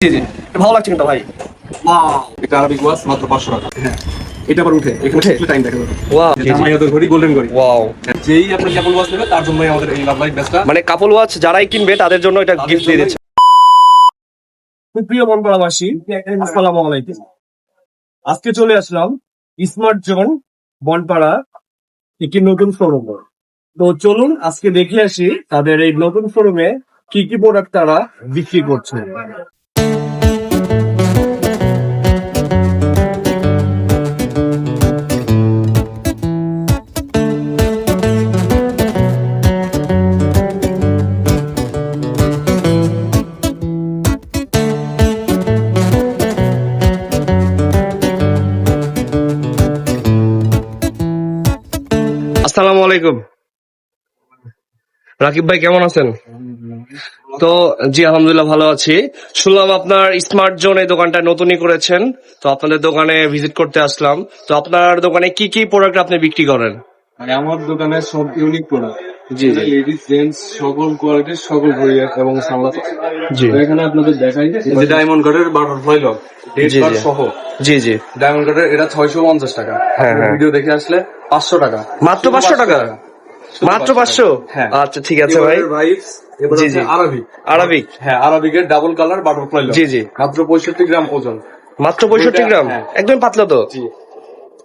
জি, জি। ভালো লাগছে কিন্তু ভাই। ওয়াও! এটা আরবিক ওয়াচ মাত্র 500 টাকা। হ্যাঁ। এটা আবার উঠে। এখানে উঠে? টাইম দেখা যাবে। ওয়াও! জি, জি। জামাইয়াতের ঘড়ি, গোল্ডেন ঘড়ি। ওয়াও! যেই আপনার কেবল ওয়াচ নেবে তার জন্যই আমাদের এই লাভ লাইট ব্যাচটা। মানে কাপল ওয়াচ যারাই কিনবে তাদের জন্য এটা তাদের গিফট দিয়ে জন্যই- দিচ্ছে। সুপ্রিয় বনপাড়াবাসী, আসসালামু আলাইকুম। আজকে চলে আসলাম স্মার্ট জোন বনপাড়া একটি নতুন শোরুম। তো চলুন আজকে দেখে আসি তাদের এই নতুন শোরুমে কি কি প্রোডাক্ট তারা বিক্রি করছে। আসসালামু আলাইকুম। রাকিব ভাই কেমন আছেন? তো জি আলহামদুলিল্লাহ ভালো আছি। শুনলাম আপনার স্মার্ট জোন এই দোকানটা নতুনই করেছেন, তো আপনাদের দোকানে ভিজিট করতে আসলাম। তো আপনার দোকানে কি কি প্রোডাক্ট আপনি বিক্রি করেন? মানে আমার দোকানে সব ইউনিক প্রোডাক্ট। জি, জি। লেডিস জেন্টস সকল কোয়ালিটির সকল ঘড়ি এবং সানগ্লাস। জি। তো এখানে আপনাদের দেখাই যে ডায়মন্ড কাটের বাটারফ্লাই লক ডেট জি, বার জি। সহ। জি, জি। ডায়মন্ড কাটের এটা 650 টাকা। হ্যাঁ, হ্যাঁ। ভিডিও দেখে আসলে 500 টাকা। মাত্র শুধু 500 টাকা? শুধু মাত্র 500? হ্যাঁ। আচ্ছা ঠিক আছে ভাই। ভাইবস এবার জি, হচ্ছে জি। আরবিক। আরবিক? হ্যাঁ, আরবিকের ডাবল কালার বাটারফ্লাই লক। জি, জি। মাত্র 65 গ্রাম ওজন। মাত্র 65 গ্রাম? হ্যাঁ। একদম পাতলা তো? জি।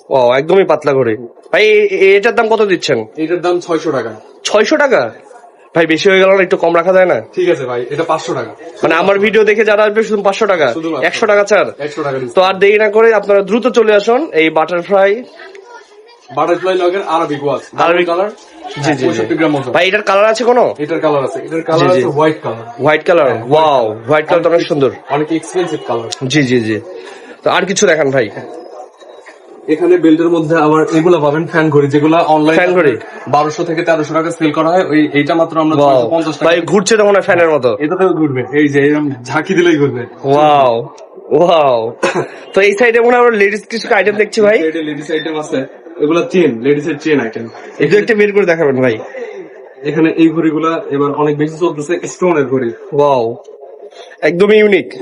ও একদমই পাতলা করে। ভাই এটার দাম কত দিচ্ছেন? এটার দাম 600 টাকা। 600 টাকা? ভাই বেশি হয়ে গেল না, একটু কম রাখা যায় না? ঠিক আছে ভাই, এটা 500 টাকা। মানে আমার ভিডিও দেখে যারা আসবে শুধু 500 টাকা? শুধু 100 টাকা ছাড়? 100 টাকা তো আর দেরি না করে আপনারা দ্রুত চলে আসুন এই বাটারফ্লাই বাটারফ্লাই লগের Arabic watch Arabic- Arabic colour. জি, জি, জি। 65 গ্রাম ওজন। ভাই এটার কালার আছে কোনো? এটার কালার আছে, এটার কালার জি, জি। আছে হোয়াইট কালার। White colour? হ্যাঁ, ওয়াও, হোয়াইট কালার তো অনেক সুন্দর। অনেক এক্সপেন্সিভ কালার। জি, জি, জি। তো আর কিছু দেখান ভাই। এখানে বেল্টের মধ্যে আবার এগুলা পাবেন ফ্যান ঘড়ি, যেগুলা অনলাইন ফ্যান ঘড়ি? 1200 থেকে 1300 টাকা সেল করা হয়। এইটা মাত্র আমরা ওয়াও 650 ভাই, টাকা। ঘুরছে তো মনে হয় ফ্যানের মতো। এটাতেও ঘুরবে, এই যে এরকম ঝাঁকি দিলেই ঘুরবে। Wow wow. তো এই সাইডে মনে হয় লেডিস কিছু আইটেম দেখছি ভাই। লেডিস আইটেম আছে, এগুলা চেন, লেডিস এর চেন আইটেম। একটু একটা বের করে দেখাবেন ভাই। এখানে এই ঘড়িগুলা এবার অনেক বেশি চলতেছে, স্টোনের ঘড়ি। ওয়াও, একদমই ইউনিক।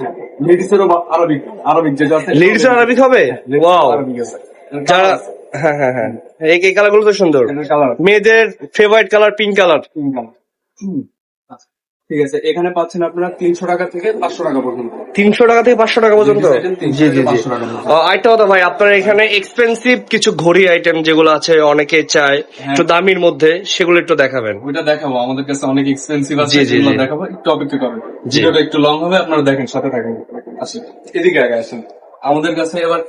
লেডিস এরও আরবিক, আরবিক যেটা আছে লেডিস আরবিক হবে? Ladies wow. এর আরবিক আছে। যারা হ্যাঁ হ্যাঁ হ্যাঁ, এই কালার গুলো তো সুন্দর। এখানে কালার মেয়েদের ফেভারিট কালার পিঙ্ক কালার। আচ্ছা, ঠিক আছে। এখানে পাচ্ছেন আপনারা 300 টাকা থেকে 500 টাকা পর্যন্ত। 300 টাকা থেকে 500 টাকা পর্যন্ত? Ladies item 300 জি জি জি। 500 টাকা পর্যন্ত। আরেকটা কথা ভাই, আপনার এখানে এক্সপেন্সিভ কিছু ঘড়ি আইটেম যেগুলো আছে অনেকে চায় একটু দামির মধ্যে, সেগুলো একটু দেখাবেন। ওইটা দেখাবো, আমাদের কাছে অনেক এক্সপেন্সিভ আছে, জি, জি, সেগুলো জি। দেখাবো। একটু অপেক্ষা করবেন, জি। ভিডিওটা একটু লং হবে, আপনারা দেখেন, সাথে থাকেন। আসেন এদিকে আগে আসেন। আমাদের কাছে এবার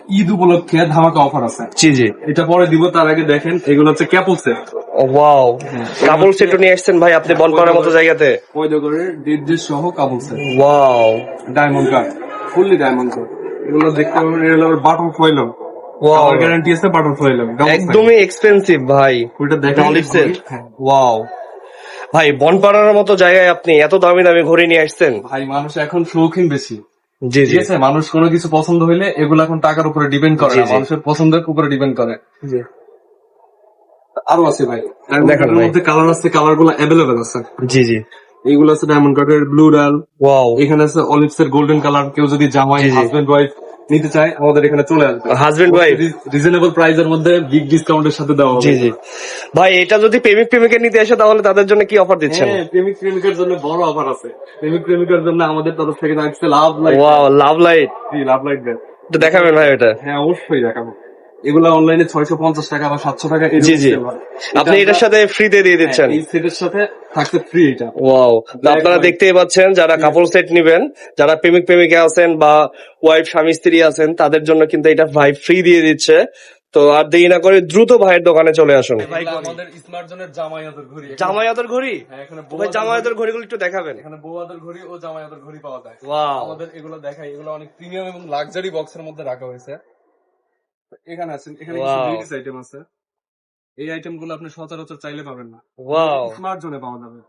ঈদ উপলক্ষে ধামাকা অফার আছে। জি জি। এটা পরে দিব, তার আগে দেখেন এগুলো হচ্ছে ক্যাপল সেট। ওয়াও, কাপল সেট নিয়ে আসছেন ভাই আপনি বনপাড়ার মতো জায়গাতে। পয়দা করে ডেট সহ কাপল set, wow diamond cut, fully diamond cut. এগুলো দেখতে পাবেন, এগুলো বাটারফ্লাই লক। ওয়াও, আমার গ্যারান্টি আছে বাটারফ্লাই লক। একদমই এক্সপেন্সিভ ভাই। ওইটা দেখেন। অলিভসের? হ্যাঁ। ওয়াও ভাই, বনপাড়ার মতো জায়গায় আপনি এত দামি দামি ঘড়ি নিয়ে আসছেন। ভাই মানুষ এখন শৌখিন বেশি, জি জি ঠিক আছে। মানুষ কোনো কিছু পছন্দ হইলে এগুলো এখন টাকার উপরে ডিপেন্ড করে জি, না, জি। মানুষের পছন্দের উপরে ডিপেন্ড করে। জি। আরো আছে ভাই, দেখান এর ভাই। মধ্যে কালার আছে, কালার গুলো অ্যাভেলেবেল আছে। জি জি। এইগুলো আছে ডায়মন্ড কাটের ব্লু ডাল। ওয়াও, এখানে আছে অলিভস এর গোল্ডেন কালার। কেউ যদি জামাই জি, জি। হাজবেন্ড ওয়াইফ নিতে চায়, আমাদের এখানে চলে আসবে। Husband wife? রিজনেবল প্রাইসের মধ্যে বিগ ডিসকাউন্টের সাথে দেওয়া হবে। জি জি। ভাই এটা যদি প্রেমিক প্রেমিকের নিতে আসে তাহলে তাদের জন্য কি অফার দিচ্ছেন? হ্যাঁ, প্রেমিক প্রেমিকার জন্য বড় অফার আছে। প্রেমিক প্রেমিকার জন্য আমাদের তরফ থেকে থাকছে লাভ লাইট। ওয়াও, লাভ লাইট। জি, লাভ লাইট দেন। তো দেখাবেন ভাই এটা। হ্যাঁ, অবশ্যই দেখাবো। এগুলা অনলাইনে 650 টাকা বা 700 টাকা এরকম জি জি। sale হয়। আপনি এটার সাথে ফ্রিতে দিয়ে দিচ্ছেন? হ্যাঁ, এই সেটের সাথে থাকছে ফ্রি এটা। ওয়াও, তো আপনারা Black দেখতেই পাচ্ছেন যারা কাপল সেট নিবেন, যারা প্রেমিক প্রেমিকা আছেন বা ওয়াইফ স্বামী স্ত্রী আছেন তাদের জন্য কিন্তু এটা ভাই ফ্রি দিয়ে দিচ্ছে। তো আর দেরি না করে দ্রুত ভাইয়ের দোকানে চলে আসুন। এটা আমাদের স্মার্ট জোনের জামায়াতের ঘড়ি। জামায়াতের ঘড়ি? হ্যাঁ, এখানে ভাই জামায়াতের ঘড়িগুলো একটু দেখাবেন। এখানে বউয়াদের ঘড়ি ও জামায়াতের ঘড়ি পাওয়া যায়। ওয়াও, আমাদের এগুলো দেখাই, এগুলো অনেক প্রিমিয়াম এবং লাক্সারি বক্সের মধ্যে রাখা হয়েছে। এখানে আছেন, এখানে কিছু Wow. লেডিস আইটেম আছে। এই আইটেম গুলো আপনি সচরাচর চাইলে পাবেন না, ওয়াও, স্মার্ট জোনে পাওয়া যাবে।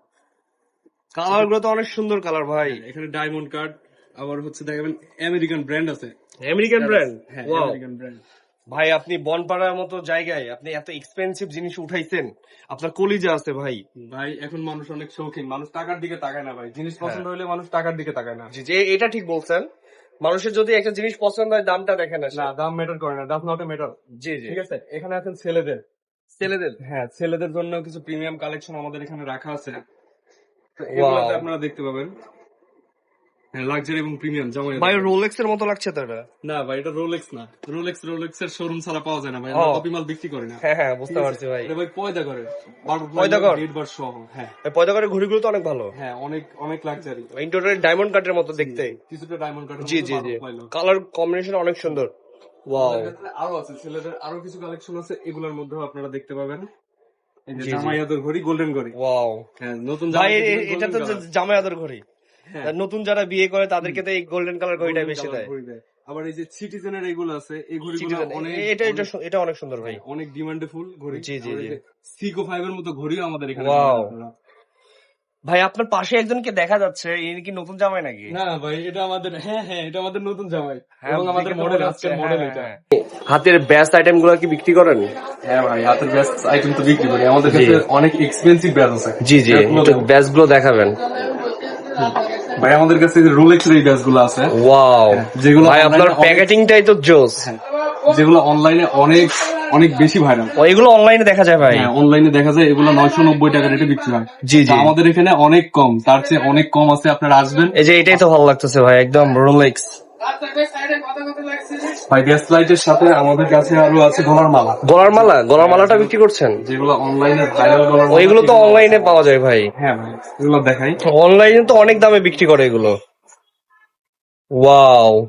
কালার গুলো তো অনেক সুন্দর কালার ভাই। এখানে ডায়মন্ড কার্ড, আবার হচ্ছে দেখাবেন আমেরিকান ব্র্যান্ড আছে। American brand? হ্যাঁ, ওয়াও, আমেরিকান ব্র্যান্ড। ভাই আপনি বনপাড়ার মতো জায়গায় আপনি এত এক্সপেন্সিভ জিনিস উঠাইছেন, আপনার কলিজা আছে ভাই। ভাই এখন মানুষ অনেক শৌখিন, মানুষ টাকার দিকে তাকায় না ভাই, জিনিস পছন্দ হলে মানুষ টাকার দিকে তাকায় না। জি জি, এটা ঠিক বলছেন। মানুষের যদি একটা জিনিস পছন্দ হয় দামটা দেখে না সে। না, দাম ম্যাটার করে না, ডাজ নট এ ম্যাটার। জি জি। ঠিক আছে, এখানে আছেন ছেলেদের। ছেলেদের হ্যাঁ, ছেলেদের জন্য কিছু প্রিমিয়াম কালেকশন আমাদের এখানে রাখা আছে। তো এগুলোতে আপনারা দেখতে পাবেন। হ্যাঁ, লাক্সারি এবং প্রিমিয়াম জামা। ভাই রোলেক্স এর মতো লাগছে তার। না ভাই, এটা রোলেক্স না, রোলেক্স এর শোরুম ছাড়া পাওয়া যায় না ভাই, ও। আমরা কপি মাল বিক্রি করি না। হ্যাঁ হ্যাঁ, বুঝতে পারছি ভাই। এটা ভাই পয়দা করে, পয়দা কর? ডেট বার সহ। হ্যাঁ এই পয়দা করে ঘড়িগুলো তো অনেক ভালো, হ্যাঁ, অনেক অনেক লাক্সারি, ইন্টারনেট ডায়মন্ড কাটের মতো দেখতে। কিছুটা ডায়মন্ড কাট। জি জি জি, কালার কম্বিনেশন অনেক সুন্দর। ওয়াও। আরো আছে ছেলেদের, আরো কিছু কালেকশন আছে, এগুলোর মধ্যেও আপনারা দেখতে পাবেন। এই যে জি, জি। জামাইয়াদের ঘড়ি, গোল্ডেন ঘড়ি। ওয়াও হ্যাঁ, নতুন ভাই, জামাইয়াদের এটা তো golden color। জামাই আদর ঘড়ি। হ্যাঁ, নতুন যারা বিয়ে করে তাদেরকে তো এই গোল্ডেন কালার ঘড়িটাই golden বেশি color দেয়। ঘড়ি দেয়। আবার এই যে সিটিজেনের এগুলো আছে, এই ঘড়িগুলো Citizen, অনেক এটা অনেক সুন্দর ভাই। অনেক ডিমান্ডেবল ঘড়ি। জি, জি, জি। সিকো 5 এর মতো ঘড়িও আমাদের এখানে Wow. পাবেন আপনারা। ভাই আপনার পাশে একজনকে দেখা যাচ্ছে, ইনি কি নতুন জামাই নাকি? না ভাই, এটা আমাদের, হ্যাঁ হ্যাঁ, এটা আমাদের নতুন জামাই হ্যাঁ, এবং আমাদের দেখে মডেল, মনে আজকের হচ্ছে, মডেল হ্যাঁ, এটা। হ্যাঁ। হাতের বেস্ট আইটেম গুলো কি বিক্রি করেন? হ্যাঁ ভাই, হাতের বেস্ট আইটেম তো বিক্রি করি, আমাদের জি। কাছে অনেক এক্সপেন্সিভ ব্যাগ আছে। জি জি, একটু বেস্ট গুলো দেখাবেন। ভাই আমাদের কাছে রোলেক্স এর ব্যাগ গুলো আছে, ওয়াও, যেগুলো ভাই আপনার online-এ অনেক- প্যাকেটিংটাই তো জোস। যেগুলো অনলাইনে অনেক অনেক বেশি ভাইরাল। ও, এগুলো অনলাইনে দেখা যায় ভাই? হ্যাঁ, অনলাইনে দেখা যায়, এগুলো 990 টাকা রেটে বিক্রি হয়। জি, জি। তা আমাদের এখানে অনেক কম, তার চেয়ে অনেক কম আছে, আপনারা আসবেন। এই যে এটাই তো ভালো লাগতেছে ভাই, একদম রোলেক্স। ভাই গ্যাস লাইটের সাথে আমাদের কাছে আরো আছে গলার মালা, গলার মালাটা বিক্রি করছেন? যেগুলো অনলাইনে ভাইরাল গলার মালা। ওইগুলো তো অনলাইনে পাওয়া যায় ভাই। হ্যাঁ ভাই, এগুলো দেখাই। অনলাইনে তো অনেক দামে বিক্রি করে এগুলো। ওয়াও।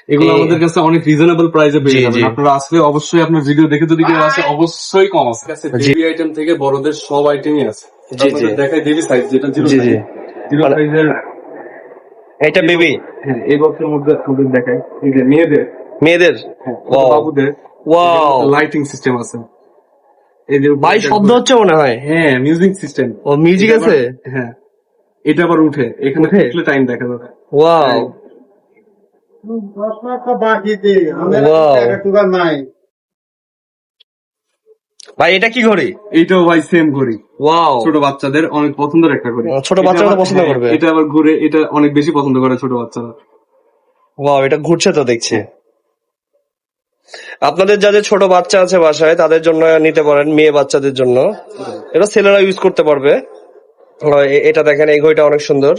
এগুলো এই- আমাদের কাছে অনেক রিজনেবল প্রাইসে জি, পেয়ে যাবেন। জি। আপনারা আসলে অবশ্যই আপনার ভিডিও দেখে যদি কেউ আসে, অবশ্যই কম আছে। বেবি আইটেম থেকে বড়দের সব আইটেমই আছে। জি, জি। আপনাদের দেখাই বেবি সাইজ, যেটা জিরো জি, জি। জিরো সাইজের। এটা বেবি হ্যাঁ, এই বক্সের মধ্যে আপনাদের দেখাই, এই যে মেয়েদের, মেয়েদের। হ্যাঁ, Wow. বাবুদের ওয়াও লাইটিং সিস্টেম আছে। এই যে ভাই, শব্দ হচ্ছে মনে হয়। হ্যাঁ, মিউজিক সিস্টেম। ও, মিউজিক আছে। হ্যাঁ, এটা আবার উঠে, এখানে থাকলে টাইম দেখা যাবে। Wow wow. ভাই এটা কি ঘড়ি? এইটাও ভাই সেম ঘড়ি, ওয়াও। ছোট বাচ্চাদের অনেক পছন্দের একটা ঘড়ি। ছোট বাচ্চারা তো এটা আবার- পছন্দ হ্যাঁ, করবে। এটা আবার ঘুরে, এটা অনেক বেশি পছন্দ করে ছোট বাচ্চারা। ওয়াও, এটা ঘুরছে তো দেখছি। আপনাদের যাদের ছোট বাচ্চা আছে বাসায় তাদের জন্য নিতে পারেন, মেয়ে বাচ্চাদের জন্য। এটা ছেলেরা ইউজ করতে পারবে। এটা দেখেন, এই ঘড়িটা অনেক সুন্দর।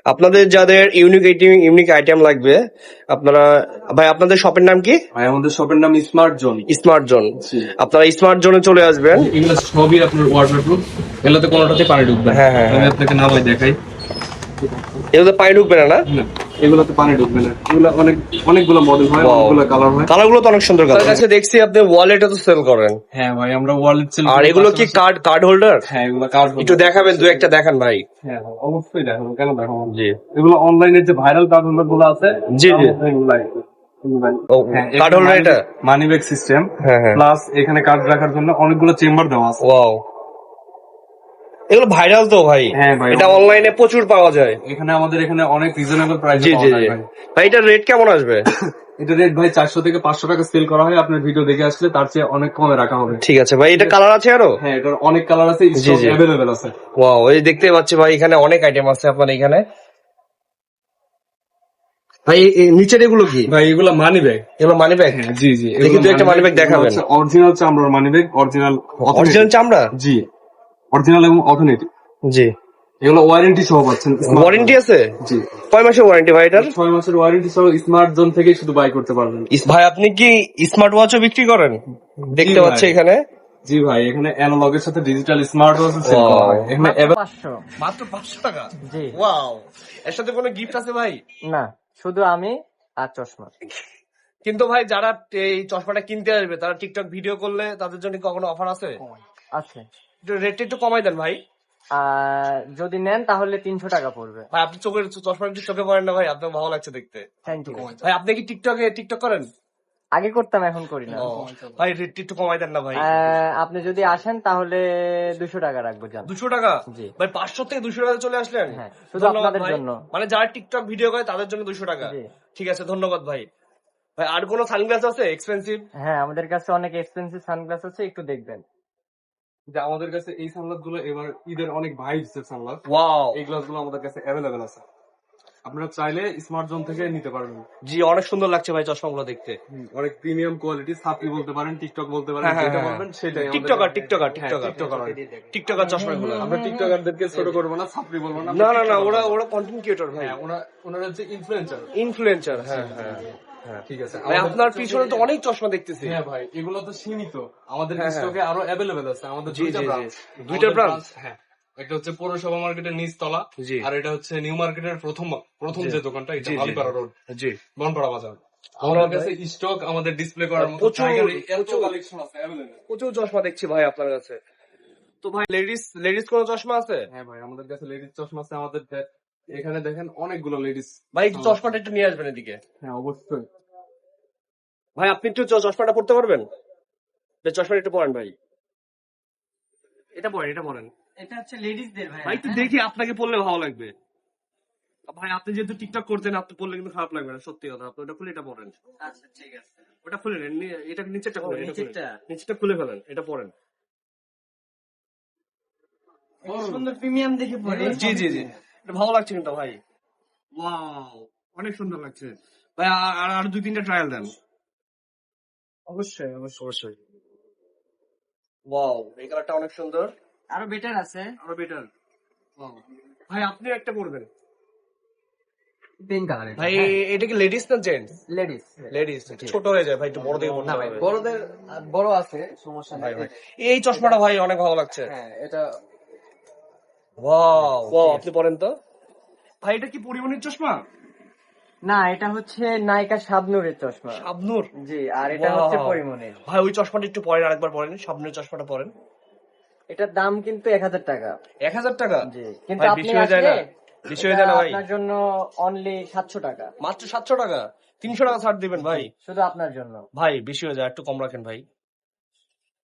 আপনাদের যাদের ইউনিক আইটেম লাগবে, আপনারা ভাই আপনাদের শপের নাম কি? ভাই আমাদের শপের নাম স্মার্ট জোন। Smart zone. জি। আপনারা স্মার্ট জোনে চলে আসবেন। এগুলো সবই আপনার ওয়াটারপ্রুফ, এগুলোতে কোনোটাতে পানি ঢুকবে না। হ্যাঁ, হ্যাঁ, আমি হ্যাঁ। আপনাকে নামাই দেখাই। এগুলোতে পানি ঢুকবে না? না, এগুলোতে পানি ঢুকবে না। এগুলো অনেকগুলো মডেল হয়, Wow. অনেকগুলো কালার হয়। কালার গুলো তো অনেক সুন্দর। কালার কাছে দেখছি আপনি ওয়ালেটে তো সেল করেন। হ্যাঁ ভাই, আমরা ওয়ালেট সেল আর এগুলো কি কার্ড হোল্ডার? হ্যাঁ, এগুলো কার্ড একটু দেখাবেন, দু একটা দেখান ভাই। হ্যাঁ অবশ্যই দেখাবো, কেন দেখাবো না? জি এগুলো অনলাইনের যে ভাইরাল কার্ড হোল্ডার গুলো আছে, জি, জি। ও, কার্ড হোল্ডার এটা? মানি ব্যাগ সিস্টেম, হ্যাঁ, হ্যাঁ। প্লাস এখানে কার্ড রাখার জন্য অনেকগুলো চেম্বার দেওয়া আছে। ওয়াও, এগুলো ভাইরাল তো ভাই। হ্যাঁ ভাই, এটা অনলাইনে প্রচুর পাওয়া যায়। এখানে আমাদের এখানে অনেক রিজনেবল প্রাইসে জি জি পাওয়া জি। যায় ভাই। ভাই এটার রেট কেমন আসবে? এটা রেট ভাই 400 থেকে 500 টাকা সেল করা হয়, আপনার ভিডিও দেখে আসলে তার চেয়ে অনেক কমে রাখা হবে। ঠিক আছে ভাই, এটা কালার আছে আরো? হ্যাঁ, এটার অনেক কালার আছে, জি, স্টক জি। অ্যাভেলেবেল আছে। ওয়াও, এই দেখতে পাচ্ছি ভাই, এখানে অনেক আইটেম আছে আপনার এখানে। ভাই নিচের এগুলো কি? ভাই এগুলো মানি ব্যাগ। এগুলো মানি ব্যাগ? জি জি, দেখি তো একটা money bag দেখাবেন। অরিজিনাল চামড়ার মানি ব্যাগ, অরিজিনাল অরিজিনাল চামড়া? জি, অরিজিনাল এবং অথেন্টিক। জি। এগুলো ওয়ারেন্টি সহ পাচ্ছেন। ওয়ারেন্টি আছে? জি, কয় মাসের ওয়ারেন্টি ভাই এটার? 6 মাসের ওয়ারেন্টি সহ স্মার্ট জোন থেকে শুধু বাই করতে পারবেন। ভাই আপনি কি স্মার্ট ওয়াচও বিক্রি করেন? দেখতে জি পাচ্ছি ভাই। এখানে। জি ভাই, এখানে অ্যানালগের সাথে ডিজিটাল স্মার্ট ওয়াচ সেল করা হয়। এখানে মাত্র 500 টাকা? জি ওয়াও, এর সাথে কোনো গিফট আছে ভাই? না, শুধু আমি আর চশমা। কিন্তু ভাই যারা এই চশমাটা কিনতে আসবে তারা টিকটক ভিডিও করলে তাদের জন্য কখনো অফার আছে? আছে। রেটটা একটু কমাই দেন ভাই। আর যদি নেন তাহলে 300 টাকা পড়বে। ভাই আপনি চশমা একটু চোখে পড়েন না ভাই, আপনার ভালো লাগছে দেখতে। Thank you. ভাই আপনি কি টিকটক করেন? আগে করতাম, এখন করি না। ও, ভাই রেটটা একটু কমাই দেন না ভাই। আপনি যদি আসেন তাহলে 200 টাকা রাখবো জান। 200 টাকা? জি। ভাই 500 থেকে 200 টাকা চলে আসলেন। হ্যাঁ, শুধু ধন্যবাদ আপনাদের ভাই। জন্য। মানে যারা টিকটক ভিডিও করে তাদের জন্য 200 টাকা। জি। ঠিক আছে, ধন্যবাদ ভাই। ভাই আর কোনো সানগ্লাস আছে এক্সপেন্সিভ? হ্যাঁ, আমাদের কাছে অনেক এক্সপেন্সিভ সানগ্লাস আছে, একটু দেখবেন। যে আমাদের কাছে এই সানগ্লাস গুলো এবার ঈদের অনেক ভাইবস এর সানগ্লাস, ওয়াও, এই গ্লাস গুলো আমাদের কাছে অ্যাভেলেবেল আছে। আপনারা চাইলে স্মার্ট জোন থেকে নিতে পারবেন। জি অনেক সুন্দর লাগছে ভাই চশমাগুলো দেখতে। অনেক প্রিমিয়াম কোয়ালিটি, সাপি বলতে পারেন, টিকটক বলতে পারেন, হ্যাঁ, হ্যাঁ, যেটা হ্যাঁ। বলবেন সেটাই। টিকটকার টিকটকার চশমাগুলো। আমরা টিকটকারদেরকে ছোট করবো না, সাপড়ি বলবো না। না না না, ওরা কন্টেন্ট ক্রিয়েটর ভাই, হ্যাঁ, ওনারা হচ্ছে ইনফ্লুয়েন্সার। ইনফ্লুয়েন্সার। হ্যাঁ হ্যাঁ হ্যাঁ। ঠিক আছে ভাই আপনার পিছনে তো অনেক চশমা দেখতেছি। হ্যাঁ ভাই, এগুলো তো সীমিত, আমাদের হ্যাঁ, স্টকে আরো অ্যাভেলেবেল আছে। আমাদের জি, দুইটা জি, জি। ব্রাঞ্চ। দুইটা branch? হ্যাঁ, একটা হচ্ছে পৌরসভা মার্কেটের নিচতলা, জি। আর এটা হচ্ছে নিউ মার্কেটের প্রথম জি। যে দোকানটা, এটা জি, জি। মালিপাড়া রোড, জি বনপাড়া বাজার। আমাদের কাছে স্টক, আমাদের ডিসপ্লে করার মতো প্রচুর, এত প্রচুর। কালেকশন আছে অ্যাভেলেবেল। প্রচুর চশমা দেখছি ভাই আপনার কাছে। তো ভাই লেডিস কোন চশমা আছে? হ্যাঁ ভাই, আমাদের কাছে লেডিস চশমা আছে। আমাদের এখানে দেখেন অনেকগুলো লেডিস। ভাই একটু চশমাটা একটু নিয়ে আসবেন এদিকে। হ্যাঁ অবশ্যই। ভাই আপনি একটু চশমাটা পড়তে পারবেন? চশমাটা একটু পরেন ভাই, এটা পরেন। এটা হচ্ছে লেডিসদের ভাই। ভাই একটু দেখি, আপনাকে পড়লে ভালো লাগবে। ভাই আপনি যেহেতু টিকটক করতেন, আপনি পড়লে কিন্তু খারাপ লাগবে না, সত্যি কথা। আপনি ওটা খুলে এটা পড়েন, আচ্ছা ঠিক আছে। ওটা খুলে নেন, এটা নিচেরটা খুলে, নিচেরটা? নিচেরটা খুলে ফেলেন, এটা পড়েন। সুন্দর প্রিমিয়াম দেখে পড়ি। জি জি জি, এটা ভালো লাগছে কিন্তু ভাই। ওয়াও, অনেক সুন্দর লাগছে ভাই। আর 2-3টা ট্রায়াল দেন। অবশ্যই। অবশ্যই। ওয়াও, এই কালারটা অনেক সুন্দর, আরো বেটার আছে। আরো বেটার। ভাই আপনি একটা পড়বেন পিঙ্ক কালার। ভাই। এটা কি লেডিস না জেন্টস? লেডিস। লেডিস ছোট হয়ে যায় ভাই, একটু বড় দেখে পড়তে না ভাই, হবে। বড়দের বড় আছে, সমস্যা ভাই নাই। ভাই, এই চশমাটা ভাই অনেক ভালো লাগছে। হ্যাঁ, এটা ওয়াও, আপনি পড়েন তো ভাই। এটা কি পরিমণির চশমা? না, এটা হচ্ছে নায়িকা শাবনূরের চশমা। শাবনূর? জি, আর এটা Wow. হচ্ছে পরিমণির। ভাই ওই চশমাটা একটু পরেন, আরেকবার পরেন, শাবনূরের চশমাটা পরেন। এটার দাম কিন্তু 1000 টাকা। 1000 টাকা? জি, কিন্তু ভাই আপনি বেশি হয়ে যায় না? আসলে বেশি হয়ে যায় না ভাই? আপনার জন্য অনলি 700 টাকা, মাত্র 700 টাকা? 300 টাকা ছাড় দিবেন ভাই? শুধু আপনার জন্য। ভাই বেশি হয়ে যায়, একটু কম রাখেন ভাই,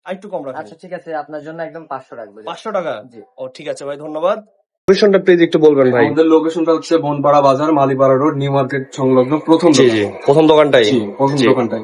একটু কম রাখেন। আচ্ছা ঠিক আছে, আপনার জন্য একদম 500 রাখবো। 500 টাকা? জি। ও ঠিক আছে ভাই, ধন্যবাদ। লোকেশনটা প্লিজ একটু বলবেন ভাই। আমাদের লোকেশনটা হচ্ছে বনপাড়া বাজার, মালিপাড়া রোড, নিউ মার্কেট সংলগ্ন প্রথম জি দোকান। জি, প্রথম দোকানটাই। জি, প্রথম দোকানটাই।